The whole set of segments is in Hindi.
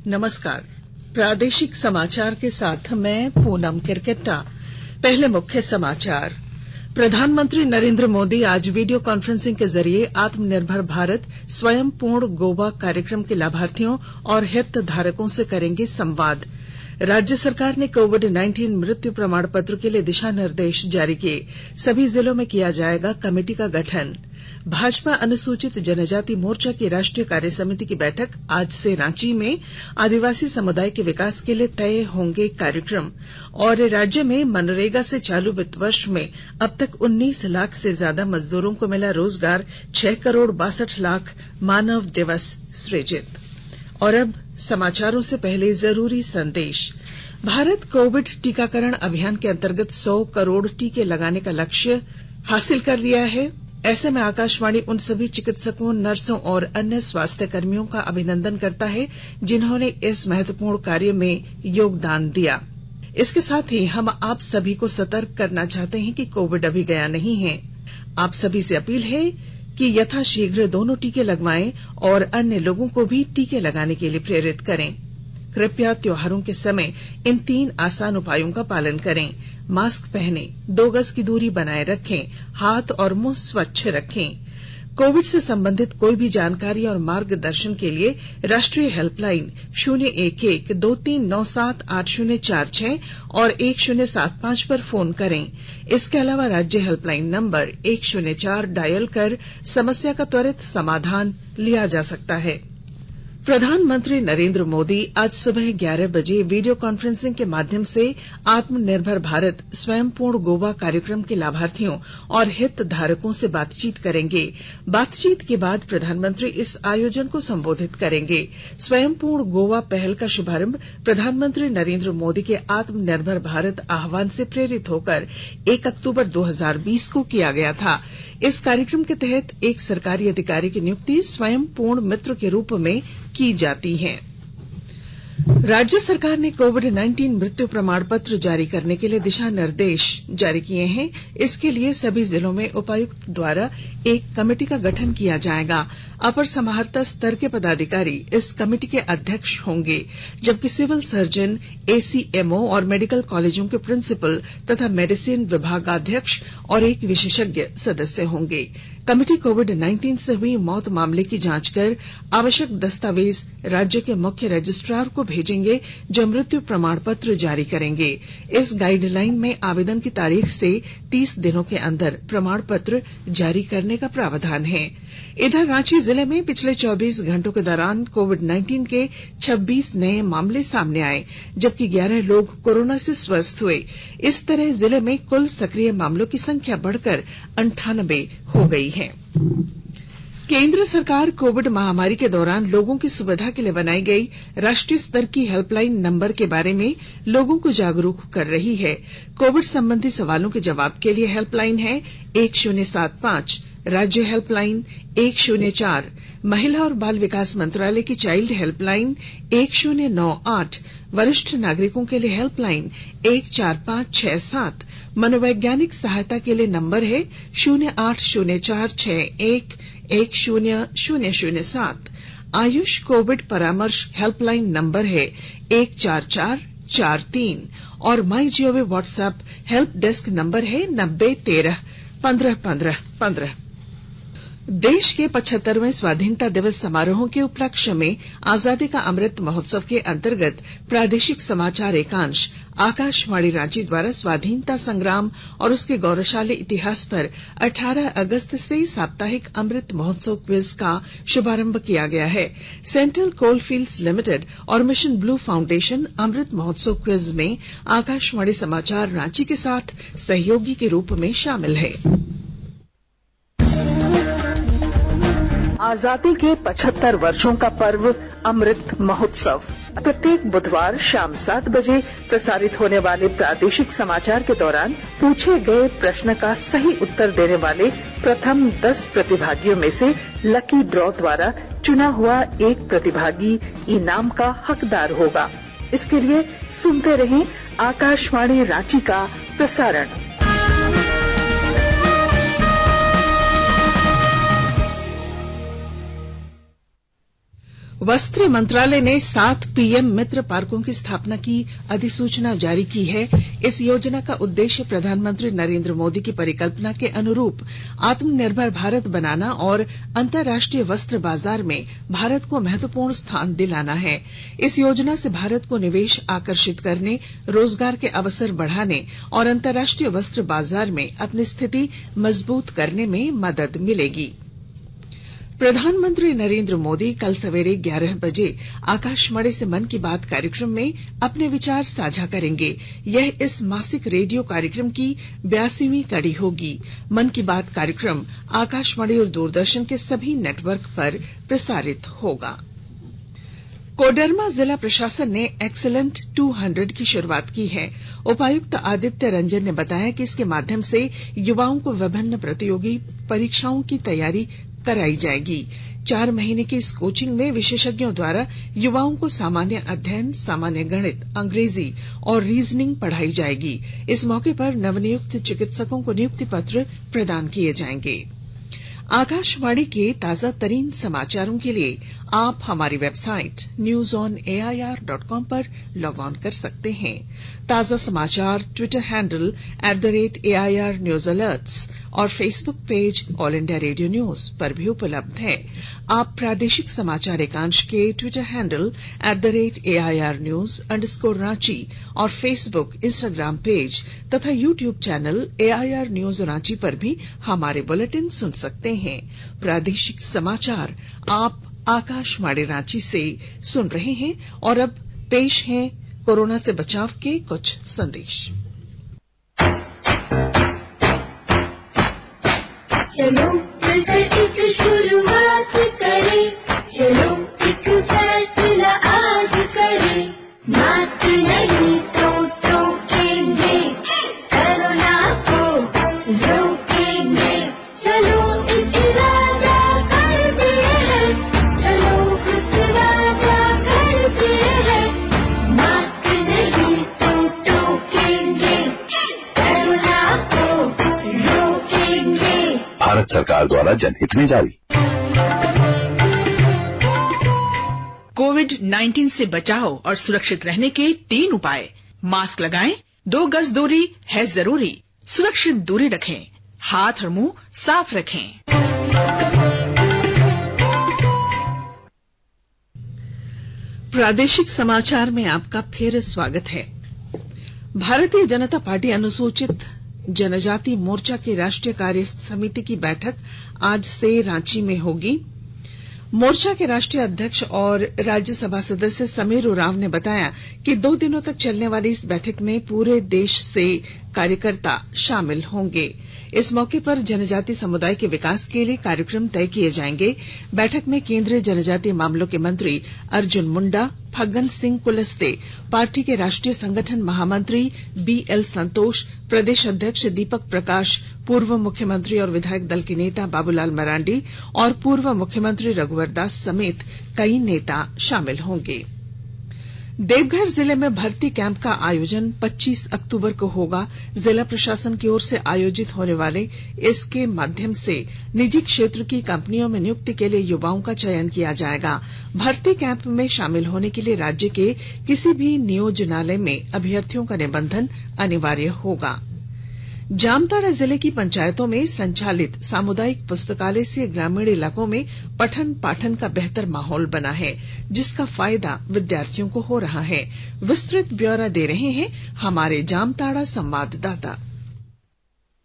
नमस्कार। प्रादेशिक समाचार के साथ मैं पूनम किरकेट्टा। पहले मुख्य समाचार। प्रधानमंत्री नरेंद्र मोदी आज वीडियो कॉन्फ्रेंसिंग के जरिए आत्मनिर्भर भारत स्वयं पूर्ण गोवा कार्यक्रम के लाभार्थियों और हितधारकों से करेंगे संवाद। राज्य सरकार ने कोविड-19 मृत्यु प्रमाण पत्र के लिए दिशा निर्देश जारी किए। सभी जिलों में किया जाएगा कमेटी का गठन। भाजपा अनुसूचित जनजाति मोर्चा की राष्ट्रीय कार्यसमिति की बैठक आज से रांची में। आदिवासी समुदाय के विकास के लिए तय होंगे कार्यक्रम। और राज्य में मनरेगा से चालू वित्त वर्ष में अब तक 19 लाख से ज्यादा मजदूरों को मिला रोजगार। 6 करोड़ 62 लाख मानव दिवस सृजित। और अब समाचारों से पहले जरूरी संदेश। भारत कोविड टीकाकरण अभियान के अंतर्गत 100 करोड़ टीके लगाने का लक्ष्य हासिल कर लिया है। ऐसे में आकाशवाणी उन सभी चिकित्सकों, नर्सों और अन्य स्वास्थ्य कर्मियों का अभिनंदन करता है जिन्होंने इस महत्वपूर्ण कार्य में योगदान दिया। इसके साथ ही हम आप सभी को सतर्क करना चाहते हैं कि कोविड अभी गया नहीं है। आप सभी से अपील है कि यथाशीघ्र दोनों टीके लगवाएं और अन्य लोगों को भी टीके लगाने के लिए प्रेरित करें। कृपया त्योहारों के समय इन 3 आसान उपायों का पालन करें। मास्क पहनें, 2 गज की दूरी बनाए रखें, हाथ और मुंह स्वच्छ रखें। कोविड से संबंधित कोई भी जानकारी और मार्गदर्शन के लिए राष्ट्रीय हेल्पलाइन 011-2397-8046 और 1075 पर फोन करें। इसके अलावा राज्य हेल्पलाइन नंबर 104 डायल कर समस्या का त्वरित समाधान लिया जा सकता है। प्रधानमंत्री नरेंद्र मोदी आज सुबह 11 बजे वीडियो कॉन्फ्रेंसिंग के माध्यम से आत्मनिर्भर भारत स्वयं पूर्ण गोवा कार्यक्रम के लाभार्थियों और हितधारकों से बातचीत करेंगे। बातचीत के बाद प्रधानमंत्री इस आयोजन को संबोधित करेंगे। स्वयं पूर्ण गोवा पहल का शुभारंभ प्रधानमंत्री नरेंद्र मोदी के आत्मनिर्भर भारत आह्वान से प्रेरित होकर 1 अक्टूबर 2020 को किया गया था। इस कार्यक्रम के तहत एक सरकारी अधिकारी की नियुक्ति स्वयं पूर्ण मित्र के रूप में की जाती है। राज्य सरकार ने कोविड-19 मृत्यु प्रमाण पत्र जारी करने के लिए दिशा निर्देश जारी किए हैं। इसके लिए सभी जिलों में उपायुक्त द्वारा एक कमेटी का गठन किया जाएगा। अपर समाहर्ता स्तर के पदाधिकारी इस कमेटी के अध्यक्ष होंगे, जबकि सिविल सर्जन, एसीएमओ और मेडिकल कॉलेजों के प्रिंसिपल तथा मेडिसिन विभागाध्यक्ष और एक विशेषज्ञ सदस्य होंगे। कमेटी कोविड-19 से हुई मौत मामले की जांच कर आवश्यक दस्तावेज राज्य के मुख्य रजिस्ट्रार को भेजेंगे, जो मृत्यु प्रमाण पत्र जारी करेंगे। इस गाइडलाइन में आवेदन की तारीख से 30 दिनों के अंदर प्रमाण पत्र जारी करने का प्रावधान है। इधर रांची जिले में पिछले 24 घंटों के दौरान कोविड-19 के 26 नए मामले सामने आए, जबकि 11 लोग कोरोना से स्वस्थ हुए। इस तरह जिले में कुल सक्रिय मामलों की संख्या बढ़कर 98 हो गई है। केंद्र सरकार कोविड महामारी के दौरान लोगों की सुविधा के लिए बनाई गई राष्ट्रीय स्तर की हेल्पलाइन नंबर के बारे में लोगों को जागरूक कर रही है। कोविड संबंधी सवालों के जवाब के लिए हेल्पलाइन है 1075, राज्य हेल्पलाइन 104, महिला और बाल विकास मंत्रालय की चाइल्ड हेल्पलाइन 1098, वरिष्ठ नागरिकों के लिए हेल्पलाइन 14567, मनोवैज्ञानिक सहायता के लिए नंबर है 0804611007, आयुष कोविड परामर्श हेल्पलाइन नंबर है 14443 और my G O V WhatsApp help desk number है 9013151515। देश के 75वें स्वाधीनता दिवस समारोह के उपलक्ष्य में आजादी का अमृत महोत्सव के अंतर्गत प्रादेशिक समाचार एकांश आकाशवाणी रांची द्वारा स्वाधीनता संग्राम और उसके गौरवशाली इतिहास पर 18 अगस्त से साप्ताहिक अमृत महोत्सव क्विज का शुभारंभ किया गया है। सेंट्रल कोलफील्ड्स लिमिटेड और mission blue foundation Amrit Mahotsav quiz में आकाशवाणी समाचार रांची के साथ सहयोगी के रूप में शामिल है। आजादी के 75 वर्षों का पर्व अमृत महोत्सव प्रत्येक बुधवार शाम 7 बजे प्रसारित होने वाले प्रादेशिक समाचार के दौरान पूछे गए प्रश्न का सही उत्तर देने वाले प्रथम 10 प्रतिभागियों में से लकी ड्रॉ द्वारा चुना हुआ एक प्रतिभागी इनाम का हकदार होगा। इसके लिए सुनते रहें आकाशवाणी रांची का प्रसारण। वस्त्र मंत्रालय ने 7 पीएम मित्र पार्कों की स्थापना की अधिसूचना जारी की है। इस योजना का उद्देश्य प्रधानमंत्री नरेंद्र मोदी की परिकल्पना के अनुरूप आत्मनिर्भर भारत बनाना और अंतर्राष्ट्रीय वस्त्र बाजार में भारत को महत्वपूर्ण स्थान दिलाना है। इस योजना से भारत को निवेश आकर्षित करने, रोजगार के अवसर बढ़ाने और अंतर्राष्ट्रीय वस्त्र बाजार में अपनी स्थिति मजबूत करने में मदद मिलेगी। प्रधानमंत्री नरेंद्र मोदी कल सवेरे 11 बजे आकाशवाणी से मन की बात कार्यक्रम में अपने विचार साझा करेंगे। यह इस मासिक रेडियो कार्यक्रम की 82वीं कड़ी होगी। मन की बात कार्यक्रम आकाशवाणी और दूरदर्शन के सभी नेटवर्क पर प्रसारित होगा। कोडरमा जिला प्रशासन ने एक्सीलेंट 200 की शुरुआत की है। उपायुक्त आदित्य रंजन ने बताया कि इसके माध्यम से युवाओं को विभिन्न प्रतियोगी परीक्षाओं की तैयारी कराई जाएगी। 4 महीने की इस कोचिंग में विशेषज्ञों द्वारा युवाओं को सामान्य अध्ययन, सामान्य गणित, अंग्रेजी और रीजनिंग पढ़ाई जाएगी। इस मौके पर नवनियुक्त चिकित्सकों को नियुक्ति पत्र प्रदान किए जाएंगे। आकाशवाणी के ताजा तरीन समाचारों के लिए आप हमारी वेबसाइट newsonair.com पर लॉग ऑन कर सकते हैं। ताजा समाचार Twitter handle @AIR News Alerts और Facebook page all India radio news पर भी उपलब्ध है। आप प्रादेशिक समाचार एकांश के ट्विटर हैंडल @AIR News _ और फेसबुक, इंस्टाग्राम पेज तथा YouTube channel AIR News Ranchi पर भी हमारे बुलेटिन सुन सकते हैं। प्रादेशिक समाचार आप आकाशवाणी रांची से सुन रहे हैं और अब पेश हैं कोरोना से बचाव के कुछ संदेश। चलो मिलकर एक शुरुआत करें, चलो एक फैसला आज करें, मास्क नहीं तो टोकेंगे, कोरोना को रोकेंगे, चलो एक वादा करते हैं, चलो कुछ वादा करते हैं, मास्क नहीं तो टोकेंगे, कोरोना को रोकेंगे। भारत सरकार द्वारा जनहित में जारी। कोविड-19 से बचाव और सुरक्षित रहने के 3 उपाय। मास्क लगाएं, 2 गज दूरी है जरूरी, सुरक्षित दूरी रखें, हाथ और मुंह साफ रखें। प्रादेशिक समाचार में आपका फिर स्वागत है। भारतीय जनता पार्टी अनुसूचित जनजाति मोर्चा की राष्ट्रीय कार्य समिति की बैठक आज से रांची में होगी। मोर्चा के राष्ट्रीय अध्यक्ष और राज्यसभा सदस्य समीर उरांव ने बताया कि 2 दिनों तक चलने वाली इस बैठक में पूरे देश से कार्यकर्ता शामिल होंगे। इस मौके पर जनजाति समुदाय के विकास के लिए कार्यक्रम तय किए जाएंगे। बैठक में केंद्रीय जनजातीय मामलों के मंत्री अर्जुन मुंडा, फग्गन सिंह कुलस्ते, पार्टी के राष्ट्रीय संगठन महामंत्री BL संतोष, प्रदेश अध्यक्ष दीपक प्रकाश, पूर्व मुख्यमंत्री और विधायक दल के नेता बाबूलाल मरांडी और पूर्व मुख्यमंत्री रघुवर दास समेत कई नेता शामिल होंगे। देवघर जिले में भर्ती कैंप का आयोजन 25 अक्टूबर को होगा। जिला प्रशासन की ओर से आयोजित होने वाले इसके माध्यम से निजी क्षेत्र की कंपनियों में नियुक्ति के लिए युवाओं का चयन किया जाएगा। भर्ती कैंप में शामिल होने के लिए राज्य के किसी भी नियोजनालय में अभ्यर्थियों का निबंधन अनिवार्य होगा। जामताड़ा जिले की पंचायतों में संचालित सामुदायिक पुस्तकालय से ग्रामीण इलाकों में पठन पाठन का बेहतर माहौल बना है, जिसका फायदा विद्यार्थियों को हो रहा है। विस्तृत ब्यौरा दे रहे हैं हमारे जामताड़ा संवाददाता।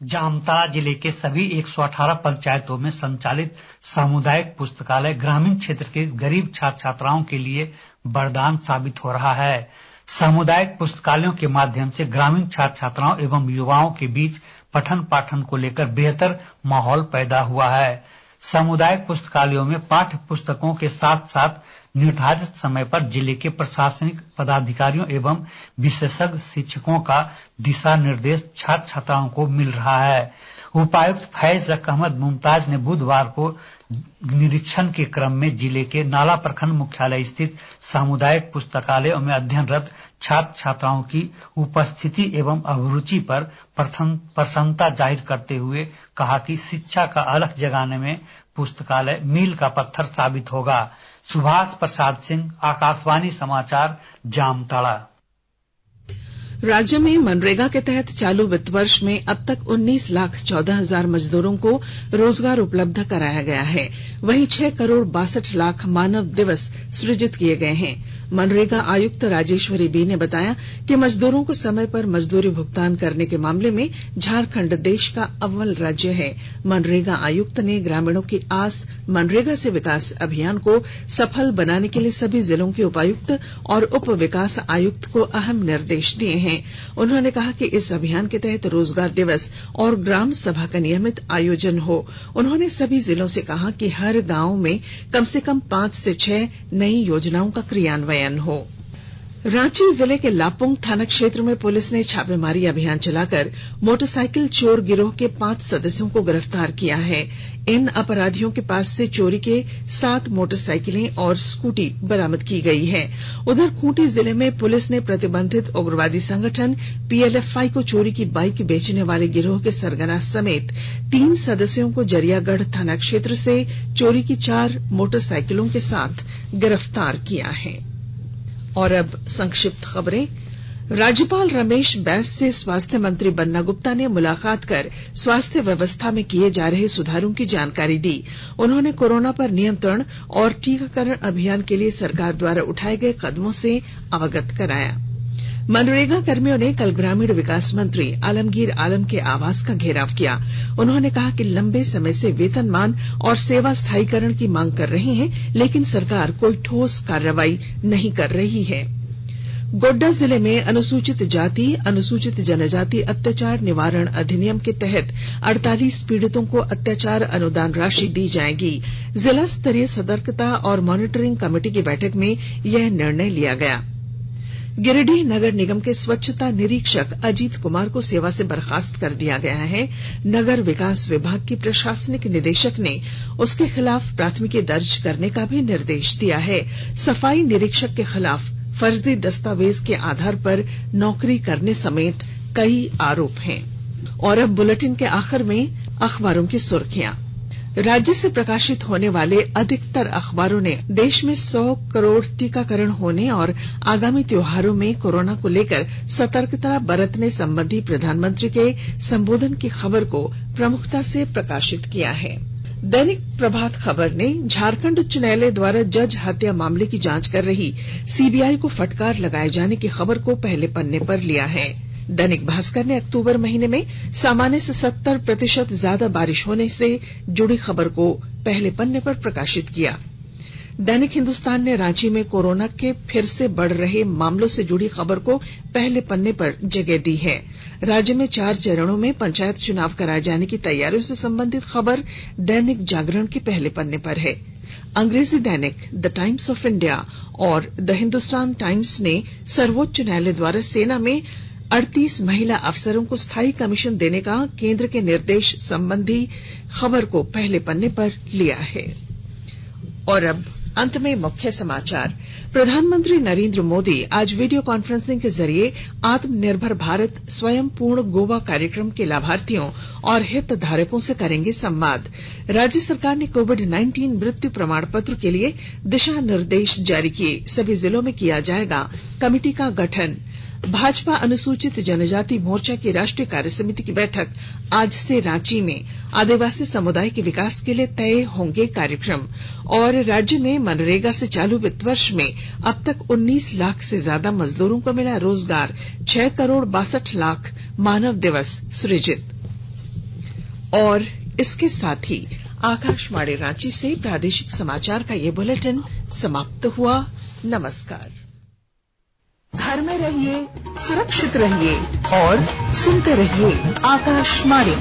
जामताड़ा जिले के सभी 118 पंचायतों में संचालित सामुदायिक पुस्तकालय ग्रामीण क्षेत्र के गरीब छात्र छात्राओं के लिए वरदान साबित हो रहा है। सामुदायिक पुस्तकालयों के माध्यम से ग्रामीण छात्र छात्राओं एवं युवाओं के बीच पठन पाठन को लेकर बेहतर माहौल पैदा हुआ है। सामुदायिक पुस्तकालयों में पाठ्य पुस्तकों के साथ साथ निर्धारित समय पर जिले के प्रशासनिक पदाधिकारियों एवं विशेषज्ञ शिक्षकों का दिशा निर्देश छात्र छात्राओं को मिल रहा है। उपायुक्त फैज अहमद मुमताज ने बुधवार को निरीक्षण के क्रम में जिले के नाला प्रखंड मुख्यालय स्थित सामुदायिक पुस्तकालयों में अध्ययनरत छात्र छात्राओं की उपस्थिति एवं अभिरुचि पर प्रसन्नता जाहिर करते हुए कहा कि शिक्षा का अलख जगाने में पुस्तकालय मील का पत्थर साबित होगा। सुभाष प्रसाद सिंह, आकाशवाणी समाचार, जामताड़ा। राज्य में मनरेगा के तहत चालू वित्त वर्ष में अब तक 19,14,000 मजदूरों को रोजगार उपलब्ध कराया गया है। वहीं 6,62,00,000 मानव दिवस सृजित किए गए हैं। मनरेगा आयुक्त राजेश्वरी बी ने बताया कि मजदूरों को समय पर मजदूरी भुगतान करने के मामले में झारखंड देश का अव्वल राज्य है। मनरेगा आयुक्त ने ग्रामीणों की आस मनरेगा से विकास अभियान को सफल बनाने के लिए सभी जिलों के उपायुक्त और उप विकास आयुक्त को अहम निर्देश दिए हैं। उन्होंने कहा कि इस अभियान के तहत रोजगार दिवस और ग्राम सभा का नियमित आयोजन हो। उन्होंने सभी जिलों से कहा कि हर गांव में कम से कम 5 से 6 नई योजनाओं का क्रियान्वयन हो। रांची जिले के लापुंग थाना क्षेत्र में पुलिस ने छापेमारी अभियान चलाकर मोटरसाइकिल चोर गिरोह के 5 सदस्यों को गिरफ्तार किया है। इन अपराधियों के पास से चोरी के 7 मोटरसाइकिलें और स्कूटी बरामद की गई है। उधर खूंटी जिले में पुलिस ने प्रतिबंधित उग्रवादी संगठन PLFI को चोरी की बाइक बेचने वाले गिरोह के सरगना समेत 3 सदस्यों को जरियागढ़ थाना क्षेत्र से चोरी की 4 मोटरसाइकिलों के साथ गिरफ्तार किया है। और अब संक्षिप्त खबरें। राज्यपाल रमेश बैस से स्वास्थ्य मंत्री बन्ना गुप्ता ने मुलाकात कर स्वास्थ्य व्यवस्था में किए जा रहे सुधारों की जानकारी दी। उन्होंने कोरोना पर नियंत्रण और टीकाकरण अभियान के लिए सरकार द्वारा उठाए गए कदमों से अवगत कराया। मनरेगा कर्मियों ने कल ग्रामीण विकास मंत्री आलमगीर आलम के आवास का घेराव किया। उन्होंने कहा कि लंबे समय से वेतनमान और सेवा स्थायीकरण की मांग कर रहे हैं, लेकिन सरकार कोई ठोस कार्रवाई नहीं कर रही है। गोड्डा जिले में अनुसूचित जाति अनुसूचित जनजाति अत्याचार निवारण अधिनियम के तहत 48 पीड़ितों को अत्याचार अनुदान राशि दी जाएगी। जिला स्तरीय सतर्कता और मॉनिटरिंग कमेटी की बैठक में यह निर्णय लिया गया। गिरिडीह नगर निगम के स्वच्छता निरीक्षक अजीत कुमार को सेवा से बर्खास्त कर दिया गया है। नगर विकास विभाग की प्रशासनिक निदेशक ने उसके खिलाफ प्राथमिकी दर्ज करने का भी निर्देश दिया है। सफाई निरीक्षक के खिलाफ फर्जी दस्तावेज के आधार पर नौकरी करने समेत कई आरोप हैं। और अब बुलेटिन के आखिर में अखबारों की सुर्खियां। राज्य से प्रकाशित होने वाले अधिकतर अखबारों ने देश में 100 करोड़ टीकाकरण होने और आगामी त्योहारों में कोरोना को लेकर सतर्कता बरतने संबंधी प्रधानमंत्री के संबोधन की खबर को प्रमुखता से प्रकाशित किया है। दैनिक प्रभात खबर ने झारखंड उच्च न्यायालय द्वारा जज हत्या मामले की जांच कर रही CBI को फटकार लगाए जाने की खबर को पहले पन्ने पर लिया है। दैनिक भास्कर ने अक्टूबर महीने में सामान्य से 70% ज्यादा बारिश होने से जुड़ी खबर को पहले पन्ने पर प्रकाशित किया। दैनिक हिंदुस्तान ने रांची में कोरोना के फिर से बढ़ रहे मामलों से जुड़ी खबर को पहले पन्ने पर जगह दी है। राज्य में 4 चरणों में पंचायत चुनाव कराए जाने की तैयारियों से संबंधित खबर दैनिक जागरण के पहले पन्ने पर है। अंग्रेजी दैनिक द टाइम्स ऑफ इंडिया और द हिंदुस्तान टाइम्स ने सर्वोच्च न्यायालय द्वारा सेना में 38 महिला अफसरों को स्थायी कमीशन देने का केंद्र के निर्देश संबंधी खबर को पहले पन्ने पर लिया है। और अब अंत में मुख्य समाचार। प्रधानमंत्री नरेंद्र मोदी आज वीडियो कॉन्फ्रेंसिंग के जरिए आत्मनिर्भर भारत स्वयं पूर्ण गोवा कार्यक्रम के लाभार्थियों और हितधारकों से करेंगे संवाद। राज्य सरकार ने कोविड-19 मृत्यु प्रमाण पत्र के लिए दिशा निर्देश जारी किए। सभी जिलों में किया जाएगा कमेटी का गठन। भाजपा अनुसूचित जनजाति मोर्चा की राष्ट्रीय कार्यसमिति की बैठक आज से रांची में। आदिवासी समुदाय के विकास के लिए तय होंगे कार्यक्रम। और राज्य में मनरेगा से चालू वित्त वर्ष में अब तक 19 लाख से ज्यादा मजदूरों को मिला रोजगार। 6,62,00,000 मानव दिवस सृजित। और इसके साथ ही आकाशवाणी रांची से प्रादेशिक समाचार का ये बुलेटिन समाप्त हुआ। नमस्कार। घर में रहिए, सुरक्षित रहिए और सुनते रहिए आकाशवाणी।